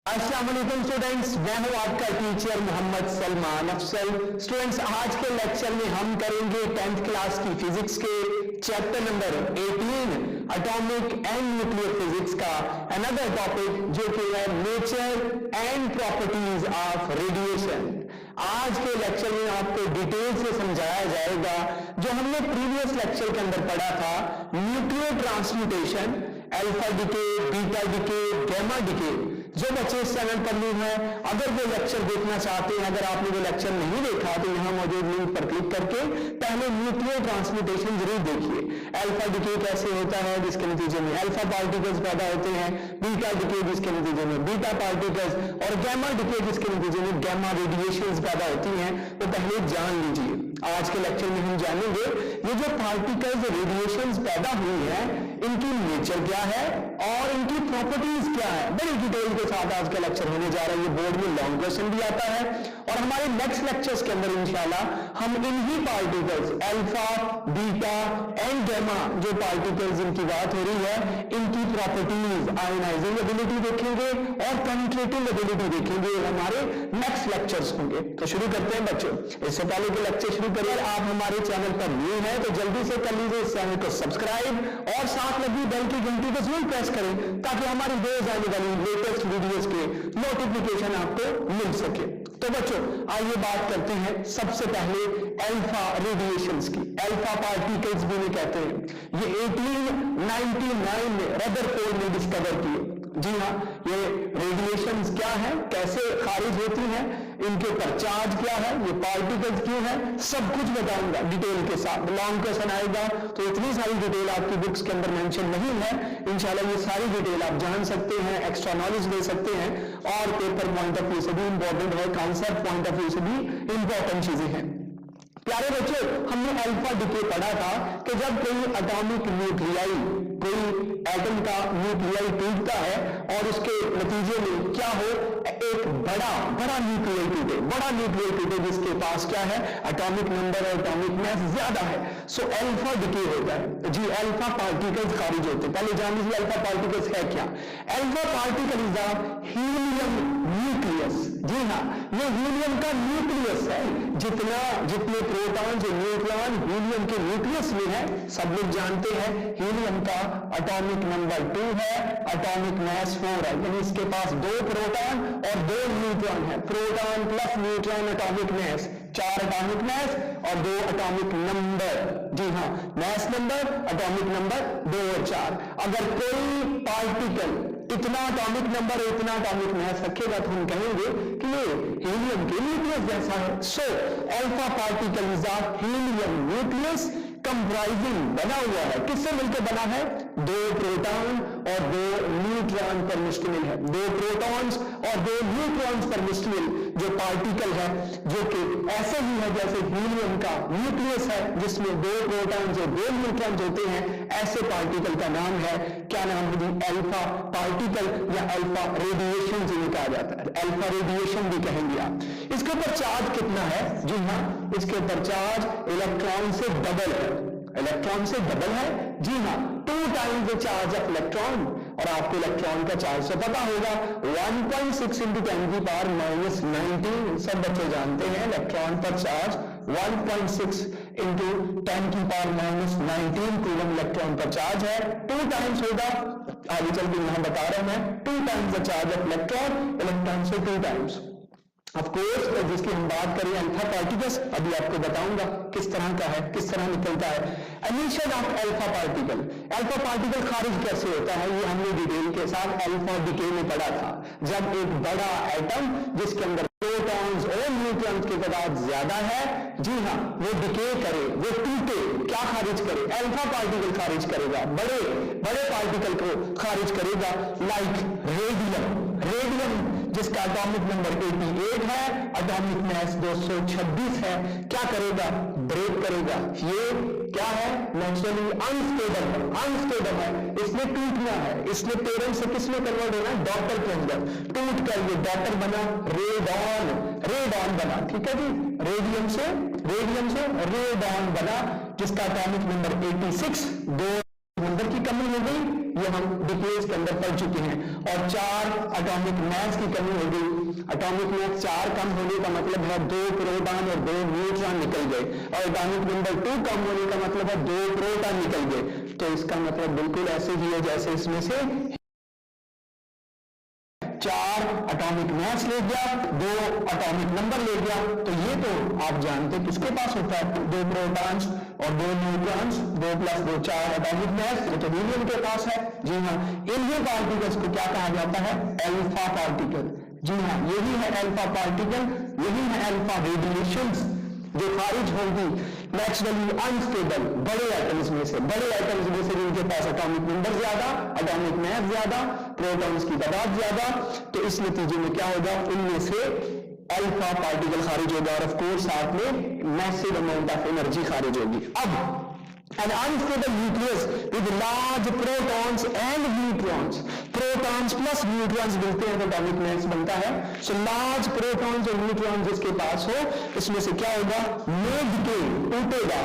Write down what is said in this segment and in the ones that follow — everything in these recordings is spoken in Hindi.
अस्सलाम वालेकुम स्टूडेंट्स, मैं हूं आपका टीचर मोहम्मद सलमान अफसल। स्टूडेंट्स, आज के लेक्चर में हम करेंगे 10th क्लास की फिजिक्स के chapter number 18 atomic and nuclear physics का अनदर टॉपिक जो कि है nature and properties of radiation. आज के लेक्चर में आपको डिटेल से समझाया जाएगा जो हमने प्रीवियस लेक्चर के अंदर पढ़ा था, nuclear transmutation, alpha decay, beta decay, gamma decay. जो बच्चे इस चैनल पर न्यू हैं, अगर वो लेक्चर देखना चाहते हैं, अगर आपने वो लेक्चर नहीं देखा तो यहां मौजूद लिंक पर क्लिक करके पहले न्यूक्लियर ट्रांसम्यूटेशन जरूर देखिए। अल्फा डिके कैसे होता है जिसके नतीजे में अल्फा पार्टिकल्स पैदा होते हैं, बीटा डिके जिसके नतीजे में बीटा पार्टिकल्स, और गामा डिके जिसके नतीजे में गामा रेडिएशंस पैदा होती हैं, तो पहले जान लीजिए। आज के लेक्चर में हम जानेंगे ये जो पार्टिकल्स रेडिएशंस पैदा हुई हैं इनकी नेचर क्या है और इनकी प्रॉपर्टीज क्या है। बड़ी डिटेल के साथ आज का लेक्चर होने जा रहा है। ये बोर्ड में लॉन्ग क्वेश्चन भी आता है और हमारे नेक्स्ट लेक्चर्स के अंदर इंशाल्लाह हम इन्हीं particles alpha, beta and gamma जो पार्टिकल्स इनकी बात हो रही है, इनकी प्रॉपर्टीज, आयनाइजिंग एबिलिटी देखेंगे और पेनिट्रेटिंग एबिलिटी देखेंगे। हमारे नेक्स्ट लेक्चर्स होंगे। तो शुरू करते हैं बच्चों। इससे पहले के लेक्चर शुरू करिए, आप हमारे चैनल पर न्यू हैं तो जल्दी से कर लीजिए इस चैनल को सब्सक्राइब और साथ लगी बेल की घंटी को जरूर प्रेस करें ताकि हमारी रोज आने वाली लेटेस्ट वीडियोस के नोटिफिकेशन आपको मिल सके। तो बच्चों, आइए बात करते हैं सबसे पहले अल्फा रेडिएशंस की। अल्फा पार्टिकल्स भी नहीं कहते हैं। ये 1899 में रदरफोर्ड ने डिस्कवर किए। जी हाँ, ये रेडिएशंस क्या है, कैसे खारिज होती हैं, इनके ऊपर चार्ज क्या है, ये पार्टिकल्स क्यों है, सब कुछ बताऊंगा डिटेल के साथ। लॉन्ग क्वेश्चन आएगा तो इतनी सारी डिटेल आपकी बुक्स के अंदर मेंशन नहीं है। इंशाल्लाह ये सारी डिटेल आप जान सकते हैं, एक्स्ट्रा नॉलेज ले सकते हैं और पेपर पॉइंट ऑफ व्यू से भी इंपॉर्टेंट है, कॉन्सेप्ट पॉइंट ऑफ व्यू से भी इंपॉर्टेंट चीजें हैं। प्यारे बच्चों, हमने अल्फा डिके पढ़ा था कि जब कोई एटॉमिक न्यूक्लियाई, कोई एटम का न्यूक्लियाई टूटता है और उसके नतीजे में क्या हो, एक बड़ा न्यूक्लियाई टूटे, बड़ा न्यूक्लियाई टूटे जिसके पास क्या है, एटॉमिक नंबर और एटॉमिक मास ज्यादा है, सो अल्फा डिके होता है। जी, अल्फा पार्टिकल्स खारिज होते हैं। पहले जान लीजिए अल्फा पार्टिकल्स है क्या। Alpha particle is the helium nucleus. जी हाँ, ये हीलियम का न्यूक्लियस है। जितने प्रोटॉन्स और न्यूट्रॉन हीलियम के न्यूक्लियस में है, सब लोग जानते हैं हीलियम का एटॉमिक नंबर 2 है, एटॉमिक मास 4 है, यानी इसके पास 2 प्रोटॉन और 2 न्यूट्रॉन है। Proton plus neutron atomic mass 4 atomic mass और 2 एटॉमिक नंबर। जी हाँ, मास नंबर, एटॉमिक नंबर 2 और 4। अगर कोई पार्टिकल इतना एटॉमिक नंबर और इतना एटॉमिक मास रखेगा तो हम कहेंगे कि ये हीलियम के न्यूक्लियस जैसा है। So alpha particle is a helium nucleus comprising, बना हुआ है, किससे मिलकर बना है, 2 प्रोटॉन और 2 न्यूट्रॉन पर मुश्तमिल है। 2 प्रोटॉन्स और 2 न्यूट्रॉन्स पर मुश्तमिल जो पार्टिकल है, जो कि ऐसे ही है जैसे हीलियम का न्यूक्लियस है जिसमें 2 प्रोटॉन्स और 2 न्यूट्रॉन्स होते हैं, ऐसे पार्टिकल का नाम है, क्या नाम है, अल्फा पार्टिकल या अल्फा रेडिएशन जिन्हें कहा जाता है। अल्फा रेडिएशन भी कहेंगे आप। इसके ऊपर चार्ज कितना है, जी हाँ, इसके ऊपर चार्ज इलेक्ट्रॉन से डबल है। इलेक्ट्रॉन से डबल है, जी हाँ, 2 times the charge of electron. और आपको इलेक्ट्रॉन का चार्ज तो पता होगा, 1.6 × 10⁻⁻19। सब बच्चे जानते हैं इलेक्ट्रॉन पर चार्ज 1.6 × 10⁻⁻19 कूलम इलेक्ट्रॉन पर चार्ज है। 2 टाइम्स होगा, आगे चल के यहां बता रहा हूं मैं, 2 times the charge of electron से 2 टाइम्स। ऑफ कोर्स जिसकी हम बात करें अल्फा पार्टिकल्स, अभी आपको बताऊंगा किस तरह का है, किस तरह निकलता है। Emission of alpha particle, alpha particle खारिज कैसे होता है, ये हमने डिटेल के साथ अल्फा डिके में पढ़ा था। जब एक बड़ा एटम जिसके अंदर प्रोटॉन्स और न्यूट्रॉन्स की तादाद ज्यादा है, जी हाँ, वो डिके करे, वो टूटे, क्या खारिज करे, अल्फा पार्टिकल खारिज करेगा, बड़े पार्टिकल को खारिज करेगा। लाइक रेडियम जिसका एटॉमिक नंबर 88 है, एटॉमिक मास 226 है, क्या करेगा, ब्रेक करेगा। ये क्या है, नेचुरली अनस्टेबल है, इसने टूटना है, इसने पेरेंट से किसमें कन्वर्ट होना है, डॉटर के अंदर। टूट कर ये डॉटर बना, रेडॉन बना, ठीक है जी, रेडियम से रेडॉन बना जिसका एटॉमिक नंबर 86, 2 नंबर की कमी हो गई, ये हम डिटेल्स के अंदर पढ़ चुके हैं। और 4 एटॉमिक मास की कमी हो गई। एटॉमिक मास 4 कम होने का मतलब है 2 प्रोटॉन और 2 न्यूट्रॉन निकल गए, और एटॉमिक नंबर 2 कम होने का मतलब है 2 प्रोटॉन निकल गए। तो इसका मतलब बिल्कुल ऐसे ही है जैसे इसमें से 4 एटॉमिक मास ले गया, 2 एटॉमिक नंबर ले गया। तो ये तो आप जानते किसके पास होता है, 2 प्रोटॉन्स और 2 न्यूट्रॉन्स, 2 + 2 4 एटॉमिक मास, ये तो हीलियम के पास है। जी हाँ, इन ये पार्टिकल्स को क्या कहा जाता है, अल्फा पार्टिकल। जी हाँ, यही है अल्फा पार्टिकल, यही है अल्फा रेडिएशंस जो खारिज होगी नेचुरली अनस्टेबल बड़े एटम्स में से, जिनके पास एटॉमिक नंबर ज्यादा, एटॉमिक मास ज्यादा, प्रोटॉन्स की तादाद ज्यादा। तो इस नतीजे में क्या होगा, इनमें से अल्फा पार्टिकल खारिज होगा, और ऑफ कोर्स साथ में मैसिव अमाउंट ऑफ एनर्जी खारिज होगी। अब an unstable nucleus with large protons and neutrons, protons plus neutrons मिलते हैं तो atomic mass बनता है। so large protons और neutrons जिसके पास हो, इसमें से क्या होगा, may decay, टूटेगा,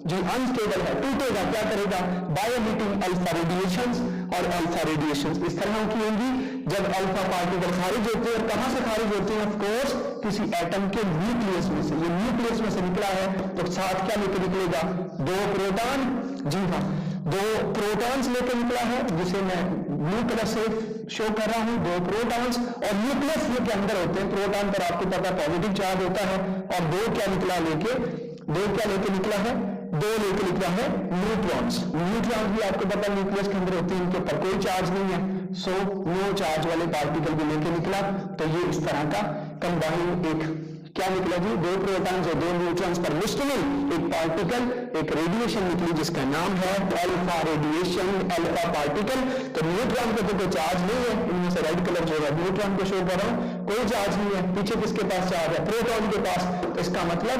जो अनस्टेबल है टूटेगा, क्या करेगा, बाय एमिटिंग अल्फा रेडिएशंस। और अल्फा रेडिएशंस इस तरह की होंगी जब अल्फा पार्टिकल खारिज होते हैं। और कहां से खारिज होते हैं, ऑफ कोर्स किसी एटम के न्यूक्लियस में से। ये न्यूक्लियस में से निकला है तो साथ क्या लेकर निकलेगा, 2 प्रोटॉन। जी हाँ, 2 प्रोटॉन्स लेकर निकला है, जिसे मैं ब्लू कलर से शो कर रहा हूं, 2 प्रोटॉन्स। और न्यूक्लियस ये के अंदर होते हैं, प्रोटॉन पर आपको पता पॉजिटिव चार्ज होता है, और 2 क्या निकला लेके, 2 क्या लेके निकला है, 2 लेके निकला है न्यूट्रॉन्स। न्यूट्रॉन्स भी आपको पता न्यूक्लियस के अंदर होते हैं, इनके ऊपर कोई चार्ज नहीं है, सो नो चार्ज वाले पार्टिकल भी लेके निकला। तो ये इस तरह का कंबाइन एक क्या निकला जी, 2 प्रोटॉन्स और 2 न्यूट्रॉन्स पर मुश्तमिल एक पार्टिकल, एक रेडिएशन निकली जिसका नाम है अल्फा रेडिएशन, अल्फा पार्टिकल। तो न्यूट्रॉन पे तो कोई चार्ज नहीं है, इनमें से रेड कलर जो है न्यूट्रॉन को शो कर रहा हूं, कोई चार्ज नहीं है। पीछे किसके पास चार्ज है, प्रोटॉन के पास। तो इसका मतलब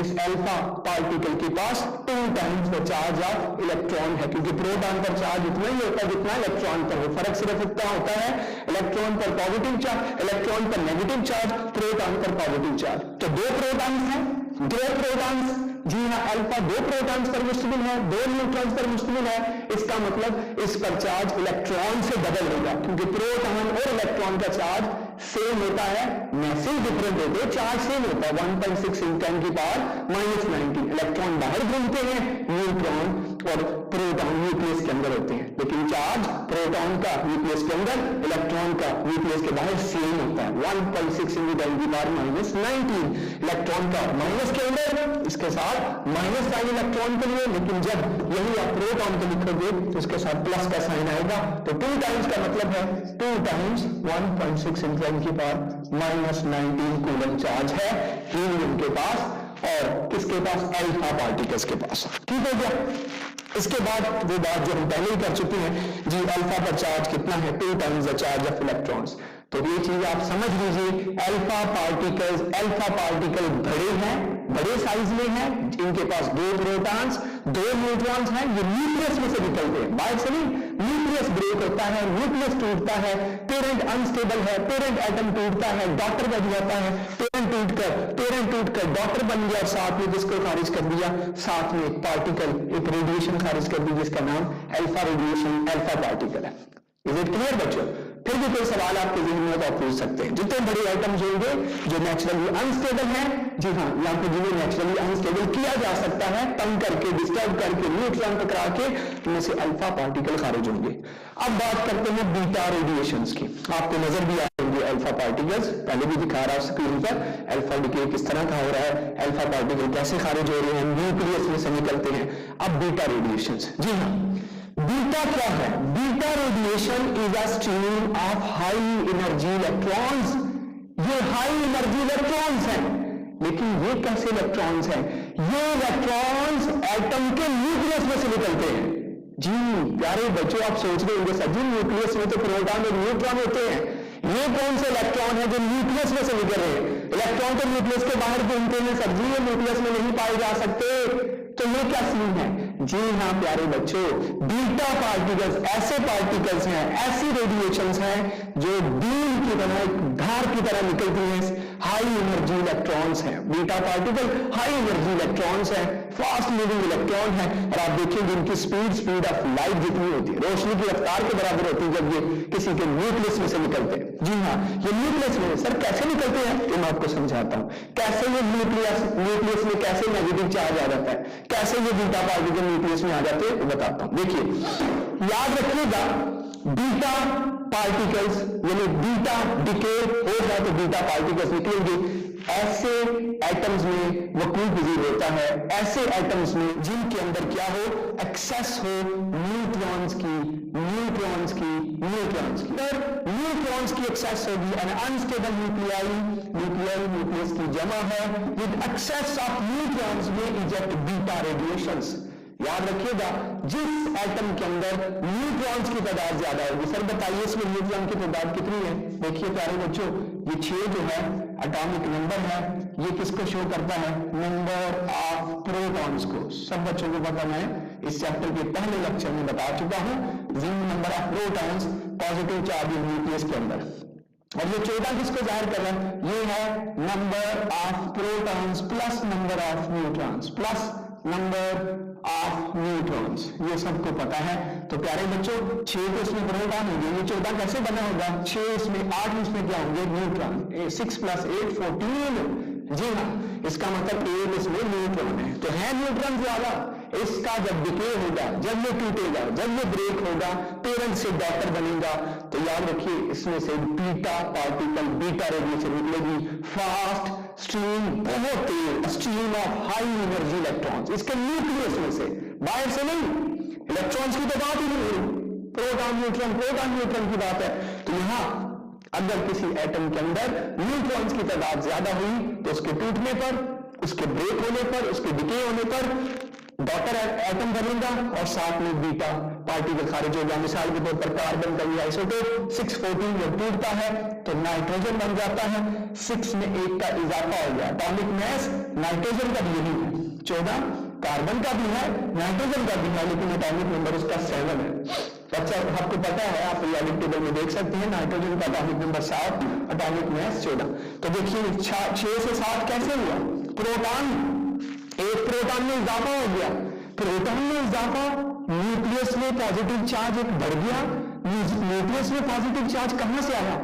इस अल्फा पार्टिकल के पास 2 times the charge of electron है, क्योंकि प्रोटॉन पर चार्ज उतना ही होता है जितना इलेक्ट्रॉन पर हो। फर्क सिर्फ इतना होता है, इलेक्ट्रॉन पर पॉजिटिव चार्ज, इलेक्ट्रॉन पर नेगेटिव चार्ज, प्रोटॉन पर पॉजिटिव चार्ज। तो 2 प्रोटॉन्स हैं, 2 प्रोटॉन्स। जी हाँ, अल्फा 2 प्रोटॉन्स पर मुश्तमिल है, 2 न्यूट्रॉन्स पर मुश्तमिल है। इसका मतलब इस पर चार्ज इलेक्ट्रॉन से डबल होगा, क्योंकि प्रोटॉन और इलेक्ट्रॉन का चार्ज सेम होता है, मैसेज डिफरेंट होते हैं, चार्ज सेम होता है 1.6 × 10⁻⁻19। इलेक्ट्रॉन बाहर घूमते हैं, न्यूट्रॉन और प्रोटॉन न्यूक्लियस के अंदर होते हैं, लेकिन चार्ज प्रोटॉन का न्यूक्लियस के अंदर, इलेक्ट्रॉन का न्यूक्लियस के बाहर सेम होता है 1.6 × 10⁻⁻19। इलेक्ट्रॉन का माइनस के अंदर, इसके साथ माइनस साइन इलेक्ट्रॉन के लिए, लेकिन जब यही आप प्रोटॉन को लिखोगे तो इसके साथ प्लस का साइन आएगा। तो 2 टाइम्स का मतलब है 2 टाइम्स 1.6 × 10⁻⁻19 कूलम चार्ज है हीलियम के पास, और किसके पास, अल्फा पार्टिकल्स के पास। ठीक हो गया। इसके बाद वो बात जो हम पहले ही कर चुके हैं जी, अल्फा पर चार्ज कितना है, 2 times the charge of electrons. तो ये चीज आप समझ लीजिए, अल्फा पार्टिकल बड़े हैं, बड़े साइज में हैं, इनके पास 2 प्रोटॉन्स, 2 न्यूट्रॉन्स हैं, ये न्यूक्लियस में से निकलते हैं। बात सुनी, न्यूक्लियस ब्रेक होता है, न्यूक्लियस टूटता है, पेरेंट अनस्टेबल है, पेरेंट एटम टूटता है, डॉटर बन जाता है, पेरेंट टूटकर डॉटर बन गया, और साथ में जिसको खारिज कर दिया, साथ में एक पार्टिकल, एक रेडिएशन खारिज कर दी जिसका नाम अल्फा रेडिएशन, अल्फा पार्टिकल है। इज इट क्लियर बच्चों? फिर भी कोई सवाल आपके ज़हन में तो आप पूछ सकते हैं। जितने बड़े आइटम्स होंगे जो नेचुरली अनस्टेबल हैं, जी हाँ, यहाँ पे जिन्हें नेचुरली अनस्टेबल किया जा सकता है, तंग करके, डिस्टर्ब करके, न्यूट्रॉन टकरा के, उनमें से अल्फा पार्टिकल खारिज होंगे। अब बात करते हैं बीटा रेडिएशंस की। आपको नजर भी आएंगे अल्फा पार्टिकल्स, पहले भी दिखा रहा स्क्रीन पर, अल्फा डिके किस तरह का हो रहा है, अल्फा पार्टिकल कैसे खारिज हो रहे हैं, न्यूक्लियस में से निकलते हैं। अब बीटा रेडिएशंस, जी हाँ, बीटा क्या है? Beta radiation is a stream of high energy electrons. ये हाई एनर्जी इलेक्ट्रॉन्स हैं, लेकिन ये कैसे इलेक्ट्रॉन्स हैं? ये इलेक्ट्रॉन्स एटम के न्यूक्लियस में से निकलते हैं। जी प्यारे बच्चों, आप सोच रहे होंगे सर जी न्यूक्लियस में तो प्रोटॉन और न्यूट्रॉन होते हैं, ये कौन से इलेक्ट्रॉन है जो न्यूक्लियस में से निकल रहे हैं? इलेक्ट्रॉन तो न्यूक्लियस के बाहर घूमते हैं सर जी, ये न्यूक्लियस में नहीं पाए जा सकते। तो ये क्या सीन है? जी हाँ प्यारे बच्चों, बीटा पार्टिकल्स ऐसे पार्टिकल्स हैं, ऐसी रेडिएशंस हैं जो बीम की तरह, धार की तरह निकलती हैं हाई एनर्जी इलेक्ट्रॉन्स हैं। Beta particle high energy electrons हैं, फास्ट मूविंग इलेक्ट्रॉन है, और आप देखेंगे इनकी स्पीड ऑफ लाइट जितनी होती है, रोशनी की रफ्तार के बराबर होती है जब ये किसी के न्यूक्लियस में से निकलते हैं। जी हाँ, ये न्यूक्लियस में सर कैसे निकलते हैं, ये मैं आपको समझाता हूं। कैसे ये न्यूक्लियस में कैसे नेगेटिव चार्ज आ जाता है, कैसे ये बीटा पार्टिकल न्यूक्लियस में आ जाते हैं, वो बताता हूं। देखिए याद रखिएगा, बीटा पार्टिकल्स यानी बीटा डिके होगा तो बीटा पार्टिकल्स निकलेंगे। ऐसे एटम्स में वक़ूफ़ पज़ीर होता है, ऐसे एटम्स में जिनके अंदर क्या हो, एक्सेस हो न्यूट्रॉन्स की न्यूट्रॉन्स की एक्सेस होगी। एन अनस्टेबल न्यूक्लियस की जमा है विद एक्सेस ऑफ न्यूट्रॉन्स में इजेक्ट बीटा रेडिएशंस। याद रखिएगा, जिस एटम के अंदर न्यूट्रॉन्स की तादाद ज्यादा होगी, सर बताइए इसमें न्यूट्रॉन की तादाद कितनी है। देखिए प्यारे बच्चों, ये 6 जो है एटॉमिक नंबर है, ये किसको शो करता है, नंबर ऑफ प्रोटॉन्स को। सब बच्चों को पता, मैं इस चैप्टर के पहले लेक्चर में बता चुका हूं, number of protons positive charge nucleus के अंदर। और ये 14 किसको जाहिर कर रहा है, ये है number of protons plus number of neutrons plus number of neutrons, ये सबको पता है। तो प्यारे बच्चों, 6 तो इसमें प्रोटॉन होंगे, ये 14 कैसे बना होगा, 6 इसमें 8 इसमें क्या होंगे, न्यूट्रॉन। 6 + 8 14। जी हाँ, इसका मतलब 8 इसमें न्यूट्रॉन है, तो है न्यूट्रॉन ज्यादा। इसका जब डिके होगा, जब ये टूटेगा, जब ये ब्रेक होगा, पेरेंट से डॉटर बनेगा, तो याद रखिए इसमें से बीटा पार्टिकल, बीटा रेडिएशन निकलेगी, फास्ट स्ट्रीम, बहुत तेज stream of high energy electrons इसके न्यूक्लियस में से, बाहर से नहीं। इलेक्ट्रॉन्स की तो बात ही नहीं, प्रोटॉन न्यूट्रॉन की बात है। तो यहां अगर किसी एटम के अंदर न्यूट्रॉन्स की तादाद ज्यादा हुई तो उसके टूटने पर, उसके ब्रेक होने पर, उसके डिके होने पर डॉटर एटम बनेगा और साथ में बीटा पार्टिकल खारिज होगा। मिसाल के तौर पर कार्बन का ये आइसोटोप 614 जब टूटता है तो नाइट्रोजन बन जाता है, 6 में 1 का इजाफा हो गया। एटॉमिक मास नाइट्रोजन का भी यही है, 14 कार्बन का भी है, नाइट्रोजन का भी है, लेकिन एटॉमिक नंबर उसका 7 है। अच्छा, आपको पता है, आप पीरियोडिक टेबल में देख सकते हैं, नाइट्रोजन का एटॉमिक नंबर 7, एटॉमिक मास 14। तो देखिए 6 से 7 कैसे हुआ, प्रोटॉन, एक प्रोटॉन में इजाफा हो गया, प्रोटॉन में इजाफा, न्यूक्लियस में पॉजिटिव चार्ज एक बढ़ गया। न्यूक्लियस में पॉजिटिव चार्ज कहां से आया,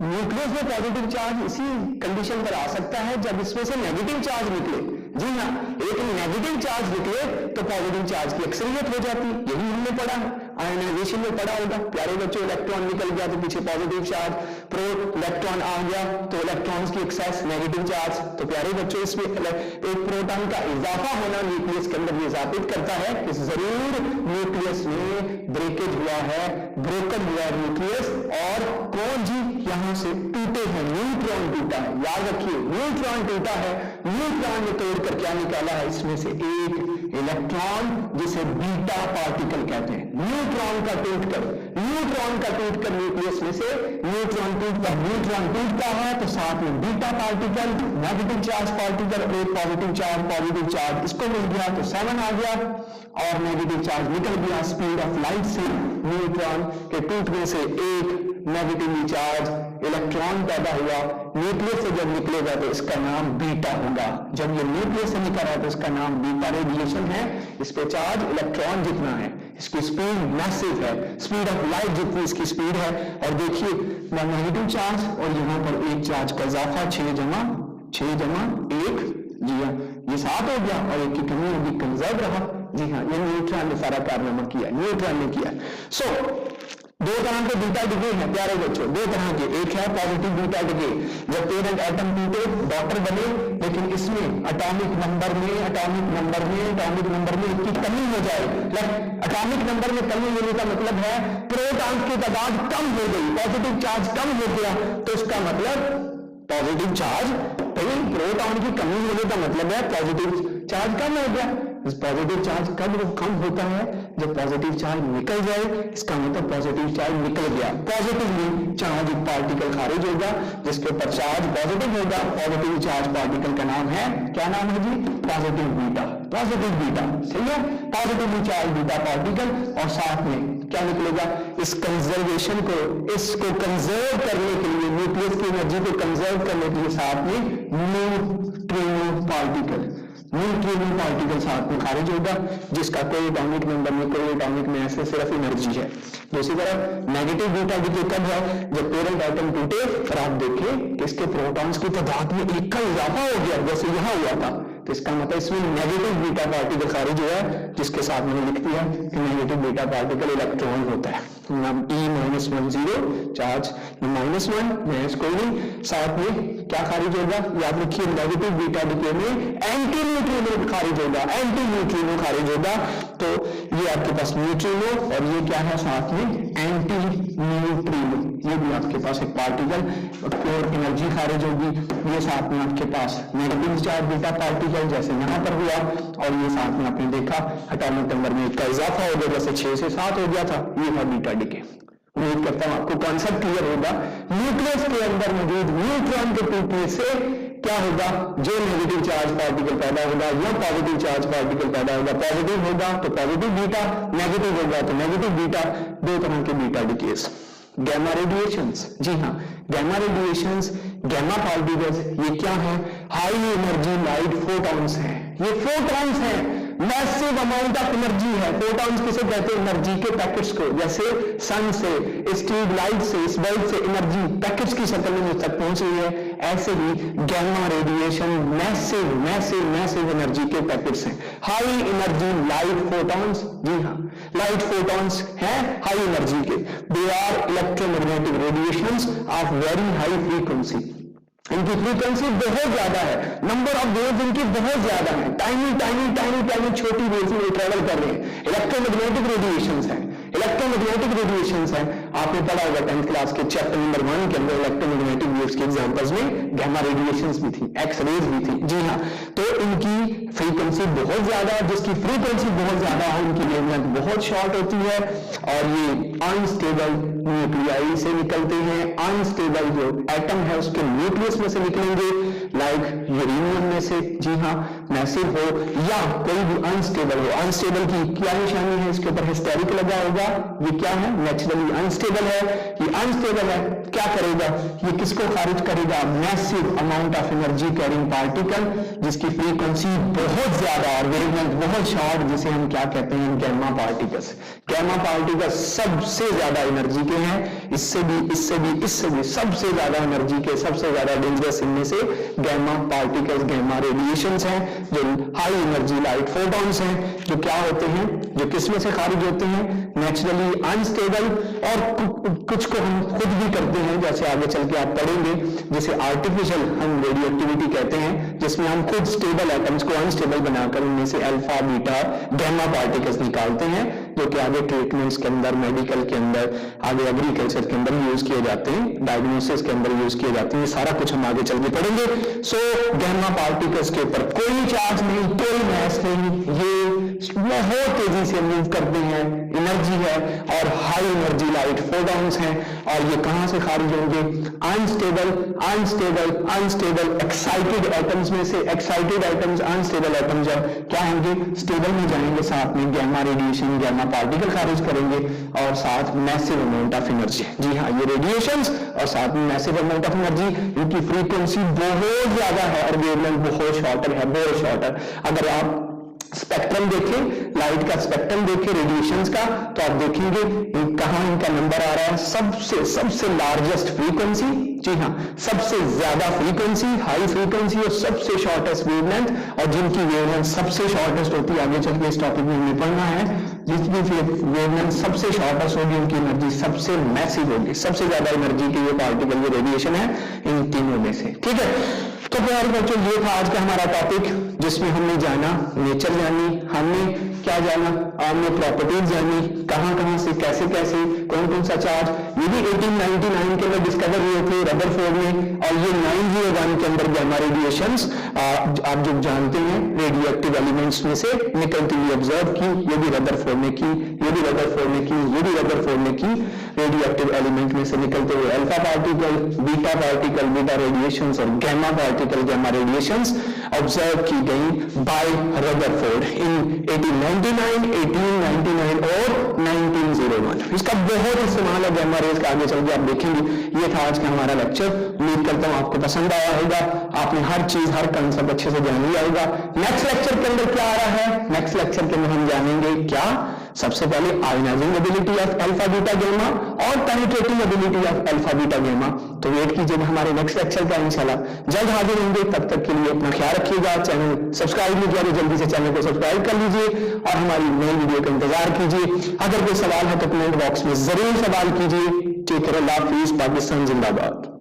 न्यूक्लियस में पॉजिटिव चार्ज इसी कंडीशन पर आ सकता है जब इसमें से नेगेटिव चार्ज निकले। जी हाँ, एक नेगेटिव चार्ज निकले तो पॉजिटिव चार्ज की अक्सरियत हो जाती, यही हमने पढ़ा है, आयनाइजेशन में पढ़ा होगा। प्यारे बच्चों, इलेक्ट्रॉन निकल गया तो पीछे पॉजिटिव चार्ज, प्रो इलेक्ट्रॉन आ गया तो इलेक्ट्रॉन्स की एक्सेस, नेगेटिव चार्ज। तो प्यारे बच्चों, इसमें एक प्रोटॉन का इजाफा होना न्यूक्लियस के अंदर ये साबित करता है कि जरूर न्यूक्लियस में ब्रेकेज हुआ है, ब्रोकन हुआ है न्यूक्लियस। और कौन जी, यहां से टूटे हैं, न्यूट्रॉन टूटा है। याद रखिए, न्यूट्रॉन टूटा है, न्यूट्रॉन ने तोड़कर क्या निकाला है, इसमें से एक इलेक्ट्रॉन जिसे बीटा पार्टिकल कहते हैं। न्यूट्रॉन का टूटकर न्यूक्लियस में से न्यूट्रॉन टूटता है तो साथ में beta particle, negative charge particle और एक पॉजिटिव चार्ज इसको मिल गया तो 7 आ गया, और नेगेटिव चार्ज निकल गया स्पीड ऑफ लाइट से। न्यूट्रॉन के टूटने से एक नेगेटिवली चार्ज इलेक्ट्रॉन पैदा हुआ, न्यूक्लियस से जब निकलेगा तो इसका नाम बीटा होगा। जब ये न्यूक्लियस से निकल रहा है तो इसका नाम बीटा रेडिएशन है। इस पे चार्ज इलेक्ट्रॉन जितना है, इसकी स्पीड मैसिव है, स्पीड ऑफ लाइट जितनी इसकी स्पीड है। और देखिए नेगेटिव चार्ज और यहाँ पर एक चार्ज का इजाफा, 6 जमा 1, जी हाँ, ये 7 हो गया और एक की कमी होगी, कंजर्व रहा। जी हाँ, ये न्यूट्रॉन ने सारा कारनामा किया, न्यूट्रॉन ने किया। सो 2 तरह के बीटा डिके हैं प्यारे बच्चों, 2 तरह के। एक है पॉजिटिव बीटा डिके, जब पेरेंट एटम टूटे डॉटर बने, लेकिन इसमें एटॉमिक नंबर में की कमी हो जाए। एटॉमिक नंबर में कमी होने का मतलब है प्रोटॉन की तादाद कम हो गई, पॉजिटिव चार्ज कम हो गया, तो इसका मतलब पॉजिटिव चार्ज, प्रोटॉन की कमी होने का मतलब है पॉजिटिव चार्ज कम हो गया। पॉजिटिव चार्ज कब कम होता है, जब पॉजिटिव चार्ज निकल जाए, इसका मतलब पॉजिटिव चार्ज निकल गया, पॉजिटिवली चार्ज पार्टिकल खारिज होगा जिसके ऊपर चार्ज पॉजिटिव होगा। पॉजिटिव चार्ज पार्टिकल का नाम है, क्या नाम है जी, पॉजिटिव बीटा, सही है, पॉजिटिवली चार्ज बीटा पार्टिकल। और साथ में क्या निकलेगा? इस कंजर्वेशन को, इसको कंजर्व करने के लिए, न्यूक्लियस की एनर्जी को कंजर्व करने के लिए साथ में न्यूट्रिनो पार्टिकल साथ में खारिज होगा, जिसका कोई एटॉमिक नंबर में, कोई एटॉमिक मास में, सिर्फ एनर्जी है। दूसरी तरफ नेगेटिव बीटा डीके कब है? जब पेरेंट एटम टूटे और आप देखें कि इसके प्रोटॉन्स की तादाद में एक का इजाफा हो गया, जैसे यहां हुआ था, तो इसका मतलब इसमें नेगेटिव बीटा पार्टिकल खारिज हुआ है, जिसके साथ मैंने लिख दिया कि नेगेटिव बीटा पार्टिकल इलेक्ट्रॉन होता है। E-10 चार्ज -1 माइनस कोई नहीं, साथ में क्या खारिज होगा? याद रखिए नेगेटिव बीटा डीके में एंटी न्यूट्रिनो खारिज होगा, एंटी न्यूट्रिनो खारिज होगा। तो ये आपके पास न्यूट्रिनो और ये क्या है साथ में एंटी न्यूट्रिनो, ये भी आपके पास एक पार्टिकल प्योर एनर्जी खारिज होगी। ये साथ में आपके पास नेगेटिव चार्ज बीटा पार्टिकल जैसे यहां पर हुआ, और ये साथ में आपने देखा एटॉमिक नंबर में का इजाफा हो गया, जैसे 6 से 7 हो गया था, ये था बीटा डीके। उम्मीद करता हूं आपको कॉन्सेप्ट क्लियर होगा। न्यूक्लियस के अंदर मौजूद न्यूट्रॉन के टूटने से क्या होगा? जो नेगेटिव चार्ज पार्टिकल पैदा होगा या पॉजिटिव चार्ज पार्टिकल पैदा होगा, पॉजिटिव होगा तो पॉजिटिव बीटा, नेगेटिव होगा तो नेगेटिव बीटा। दो तरह के बीटा डीकेस। गैमा रेडिएशंस, जी हाँ, गैमा रेडिएशंस, गैमा पार्टिकल्स, ये क्या है? हाई एनर्जी लाइट फोटॉन्स हैं। ये फोटॉन्स हैं, मैसिव अमाउंट ऑफ एनर्जी है। फोटॉन्स किसे कहते हैं? एनर्जी के पैकेट्स को। जैसे सन से, स्ट्रीट लाइट से, इस बल्ब से एनर्जी पैकेट्स की शक्ल में मुझ तक पहुंच रही है, ऐसे ही gamma radiation massive massive massive energy के पैकेट्स हैं। हाई एनर्जी लाइट फोटॉन्स, जी हाँ, लाइट फोटॉन्स हैं हाई एनर्जी के। They are electromagnetic radiations of very high frequency. इनकी फ्रीक्वेंसी बहुत ज्यादा है, नंबर ऑफ वेव्स इनकी बहुत ज्यादा है, टाइनी टाइनी टाइनी टाइनी छोटी वेव्स में ट्रेवल कर रहे हैं। इलेक्ट्रोमैग्नेटिक रेडिएशंस है, इलेक्ट्रोमैग्नेटिक रेडिएशंस है। आपने पढ़ा होगा 10th क्लास के चैप्टर नंबर 1 के अंदर इलेक्ट्रोमैग्नेटिक वेव्स के एग्जांपल्स में गैमा रेडिएशंस भी थी, एक्स रेज भी थी, जी हाँ। तो इनकी फ्रीक्वेंसी बहुत ज्यादा है, जिसकी फ्रीक्वेंसी बहुत ज्यादा है उनकी वेवलेंथ बहुत शॉर्ट होती है, और ये अनस्टेबल न्यूक्लियाई से निकलते हैं। अनस्टेबल जो एटम है उसके न्यूक्लियस में से निकलेंगे, लाइक यूरेनियम में से, जी हाँ, मैसिव हो या कोई भी अनस्टेबल हो। अनस्टेबल की क्या निशानी है? इसके ऊपर हिस्टेरिक लगा होगा। ये क्या है? नेचुरली अनस्टेबल है। ये अनस्टेबल है, क्या करेगा? ये किसको खारिज करेगा? Massive amount of energy carrying particle, जिसकी फ्रीक्वेंसी बहुत ज्यादा और वेवलेंथ बहुत शॉर्ट, जिसे हम क्या कहते हैं? Gamma particles. गैमा पार्टिकल्स सबसे ज्यादा एनर्जी के हैं, इससे भी इससे भी इससे भी सबसे ज्यादा एनर्जी के, सबसे ज्यादा डेंजरस इनमें से गैमा पार्टिकल्स, गैमा रेडिएशंस हैं, जो हाई एनर्जी लाइट फोटॉन्स हैं, जो क्या होते हैं? जो किसमें से खारिज होते हैं? नेचुरली अनस्टेबल, और कुछ को हम खुद भी करते हैं, जैसे आगे चल के आप पढ़ेंगे, जिसे आर्टिफिशियल हम रेडियोएक्टिविटी कहते हैं, जिसमें हम खुद स्टेबल एटम्स को अनस्टेबल बनाकर उनमें से अल्फा बीटा गैमा पार्टिकल्स निकालते हैं, जो कि आगे ट्रीटमेंट्स के अंदर, मेडिकल के अंदर, आगे एग्रीकल्चर के अंदर यूज किए जाते हैं, डायग्नोसिस के अंदर यूज किए जाते हैं। सारा कुछ हम आगे चल के पढ़ेंगे। सो गैमा पार्टिकल्स के ऊपर कोई चार्ज नहीं, कोई मास नहीं, ये बहुत तेजी से मूव करते हैं, एनर्जी है, और हाई एनर्जी लाइट फोटॉन्स हैं, और ये कहां से खारिज होंगे? Unstable unstable unstable excited atoms में से। एक्साइटेड एटम्स, अनस्टेबल एटम्स जब क्या होंगे? स्टेबल में जाएंगे, साथ में गैमा रेडिएशन, गैमा पार्टिकल खारिज करेंगे, और साथ मैसिव अमाउंट ऑफ एनर्जी। जी हाँ, ये रेडिएशंस और साथ में मैसिव अमाउंट ऑफ एनर्जी, इनकी फ्रीक्वेंसी बहुत ज्यादा है और वेवलेंथ बहुत शॉर्टर है, बहुत शॉर्टर। अगर आप स्पेक्ट्रम देखें, लाइट का स्पेक्ट्रम देखें रेडिएशंस का, तो आप देखेंगे कहां इनका नंबर आ रहा है? सबसे लार्जेस्ट फ्रीक्वेंसी, जी हाँ, सबसे ज्यादा फ्रीक्वेंसी, हाई फ्रीक्वेंसी, और सबसे शॉर्टेस्ट वेवलेंथ, और जिनकी वेवलेंथ सबसे शॉर्टेस्ट होती है, आगे चल के इस टॉपिक में हमें पढ़ना है, जितनी वेवलेंथ सबसे शॉर्टेस्ट होगी उनकी एनर्जी सबसे मैसिव होगी। सबसे ज्यादा एनर्जी के ये पार्टिकल, ये रेडिएशन है इन तीनों में से, ठीक है। तो प्यारे बच्चों, ये था आज का हमारा टॉपिक, जिसमें हमने जाना नेचर जानी, हमने क्या जाना? हमने प्रॉपर्टीज जानी, कहां से कैसे कैसे कौन कौन सा चार्ज, ये भी 1899 के अंदर डिस्कवर हुए थे रदरफोर्ड में, और ये 901 के अंदर गैमा रेडिएशंस आप जो जानते हैं रेडियोएक्टिव एलिमेंट्स में से निकलती हुई ऑब्जर्व की, ये भी रदरफोर्ड ने की, ये भी रदरफोर्ड ने की, ये भी रदरफोर्ड ने की। रेडियोएक्टिव एलिमेंट में से निकलते हुए अल्फा पार्टिकल, बीटा रेडिएशंस और gamma particle, gamma radiations. Observe की गई बाय रदरफोर्ड इन 1899, 1899 और 1901। इसका बहुत इस्तेमाल है गैमा रेज का, आगे चल के आप देखेंगे। ये था आज का हमारा लेक्चर। उम्मीद करता हूं आपको पसंद आया होगा, आपने हर चीज हर कंसेप्ट अच्छे से जान लिया होगा। नेक्स्ट लेक्चर के अंदर क्या आ रहा है? नेक्स्ट लेक्चर के अंदर हम जानेंगे क्या, सबसे पहले ionising ability of alpha beta gamma और penetrating ability of alpha beta gamma. तो वेट कीजिएगा हमारे नेक्स्ट लेक्चर का, इंशाल्लाह जल्द हाजिर होंगे। तब तक के लिए अपना ख्याल रखिएगा। चैनल सब्सक्राइब नहीं किया तो जल्दी से चैनल को सब्सक्राइब कर लीजिए और हमारी नई वीडियो का इंतजार कीजिए। अगर कोई सवाल है तो कमेंट बॉक्स में जरूर सवाल कीजिए। टेक केयर, अल्लाह हाफिज, पाकिस्तान जिंदाबाद।